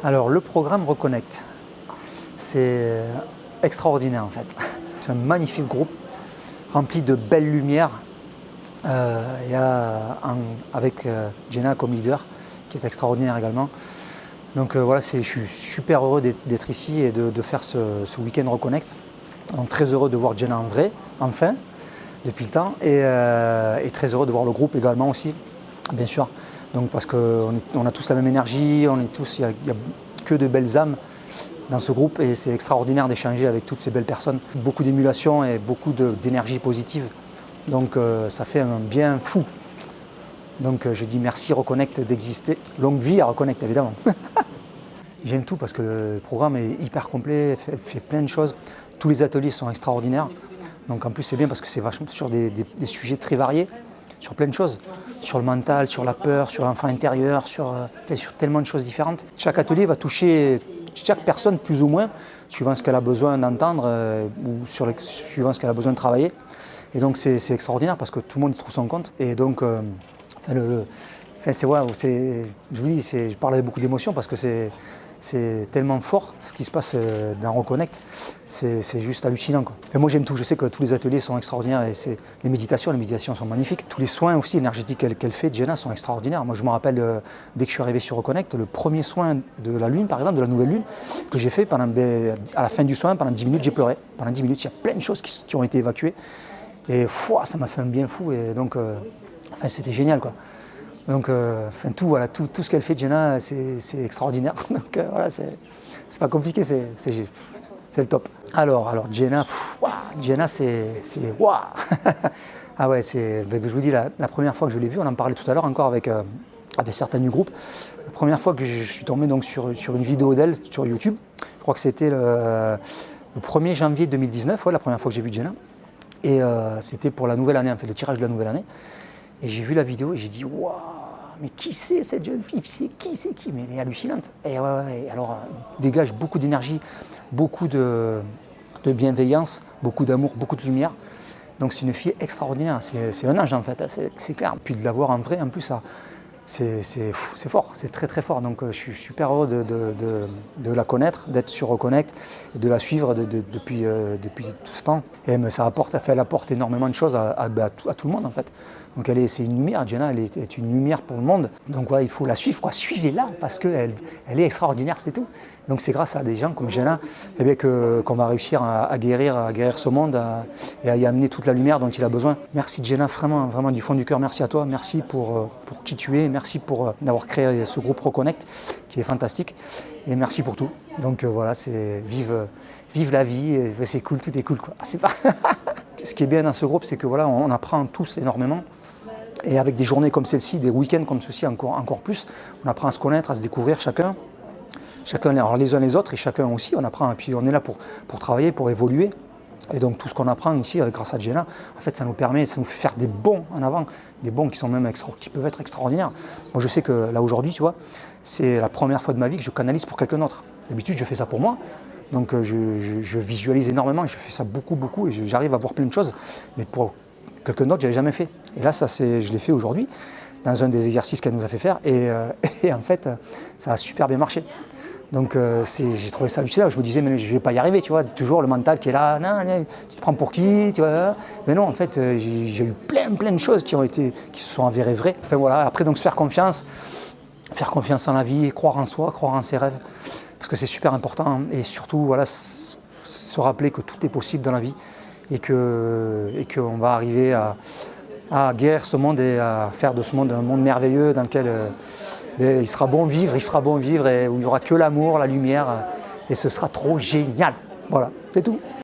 Alors le programme Reconnect, c'est extraordinaire en fait. C'est un magnifique groupe rempli de belles lumières. Avec Jenna comme leader qui est extraordinaire également. Donc voilà, je suis super heureux d'être ici et de faire ce week-end Reconnect. Donc très heureux de voir Jenna en vrai, enfin, depuis le temps, et très heureux de voir le groupe également aussi, bien sûr. Donc parce qu'on a tous la même énergie, il n'y a que de belles âmes dans ce groupe et c'est extraordinaire d'échanger avec toutes ces belles personnes. Beaucoup d'émulation et beaucoup d'énergie positive. Donc ça fait un bien fou. Donc je dis merci Reconnect d'exister. Longue vie à Reconnect évidemment. J'aime tout parce que le programme est hyper complet, fait plein de choses. Tous les ateliers sont extraordinaires. Donc en plus c'est bien parce que c'est vachement sur des sujets très variés, sur plein de choses. Sur le mental, sur la peur, sur l'enfant intérieur, sur tellement de choses différentes. Chaque atelier va toucher chaque personne plus ou moins, suivant ce qu'elle a besoin d'entendre ou suivant ce qu'elle a besoin de travailler. Et donc c'est extraordinaire parce que tout le monde y trouve son compte. Et donc, je vous dis, je parle avec beaucoup d'émotion parce que c'est tellement fort ce qui se passe dans Reconnect. C'est juste hallucinant, quoi. Et moi j'aime tout, je sais que tous les ateliers sont extraordinaires et les méditations sont magnifiques. Tous les soins aussi énergétiques qu'elle fait, Jenna, sont extraordinaires. Moi je me rappelle, dès que je suis arrivé sur Reconnect, le premier soin de la lune, par exemple, de la nouvelle lune, que j'ai fait à la fin du soin, pendant 10 minutes, j'ai pleuré. Pendant 10 minutes, il y a plein de choses qui ont été évacuées. Et ça m'a fait un bien fou. Et donc, c'était génial, quoi. Donc, tout ce qu'elle fait, Jenna, c'est extraordinaire. Donc, voilà, c'est pas compliqué, c'est le top. Alors Jenna, Jenna, c'est waouh. Ah ouais, je vous dis, la première fois que je l'ai vue, on en parlait tout à l'heure encore avec certains du groupe. La première fois que je suis tombé donc, sur une vidéo d'elle sur YouTube, je crois que c'était le 1er janvier 2019, la première fois que j'ai vu Jenna. Et c'était pour la nouvelle année, en fait, le tirage de la nouvelle année. Et j'ai vu la vidéo et j'ai dit waouh, mais qui c'est cette jeune fille? C'est qui? Mais elle est hallucinante. Et alors, dégage beaucoup d'énergie, beaucoup de bienveillance, beaucoup d'amour, beaucoup de lumière. Donc c'est une fille extraordinaire, c'est un ange en fait, c'est clair. Puis de la voir en vrai, en plus, c'est fort, c'est très très fort. Donc je suis super heureux de la connaître, d'être sur Reconnect et de la suivre depuis tout ce temps. Et elle apporte énormément de choses à tout le monde en fait. Donc c'est une lumière, Jenna, elle est une lumière pour le monde. Donc il faut la suivre, quoi. Suivez-la parce qu'elle est extraordinaire, c'est tout. Donc c'est grâce à des gens comme Jenna qu'on va réussir à guérir ce monde et à y amener toute la lumière dont il a besoin. Merci Jenna, vraiment, vraiment du fond du cœur, merci à toi, merci pour qui tu es, merci pour d'avoir créé ce groupe Reconnect qui est fantastique et merci pour tout. Donc voilà, c'est vive la vie, et c'est cool, tout est cool, quoi. C'est pas Ce qui est bien dans ce groupe, c'est que voilà, on apprend tous énormément. Et avec des journées comme celle-ci, des week-ends comme ceci encore plus, on apprend à se connaître, à se découvrir chacun alors les uns les autres et chacun aussi, on apprend. Et puis on est là pour travailler, pour évoluer. Et donc tout ce qu'on apprend ici grâce à Jenna, en fait ça nous fait faire des bonds en avant, des bonds qui peuvent être extraordinaires. Moi je sais que là aujourd'hui, tu vois, c'est la première fois de ma vie que je canalise pour quelqu'un d'autre. D'habitude je fais ça pour moi. Donc je visualise énormément, je fais ça beaucoup et j'arrive à voir plein de choses. Mais pour quelqu'un d'autre, je n'avais jamais fait. Et là, je l'ai fait aujourd'hui, dans un des exercices qu'elle nous a fait faire. Et en fait, ça a super bien marché. Donc j'ai trouvé ça hallucinant. Je me disais, mais je ne vais pas y arriver, tu vois. Toujours le mental qui est là, non, tu te prends pour qui, tu vois. Mais non, en fait, j'ai eu plein de choses qui se sont avérées vraies. Enfin voilà, après, donc se faire confiance en la vie, croire en soi, croire en ses rêves. Parce que c'est super important. Et surtout, voilà, se rappeler que tout est possible dans la vie. Et qu'on va arriver à guérir ce monde et à faire de ce monde un monde merveilleux dans lequel il fera bon vivre et où il n'y aura que l'amour, la lumière et ce sera trop génial. Voilà, c'est tout.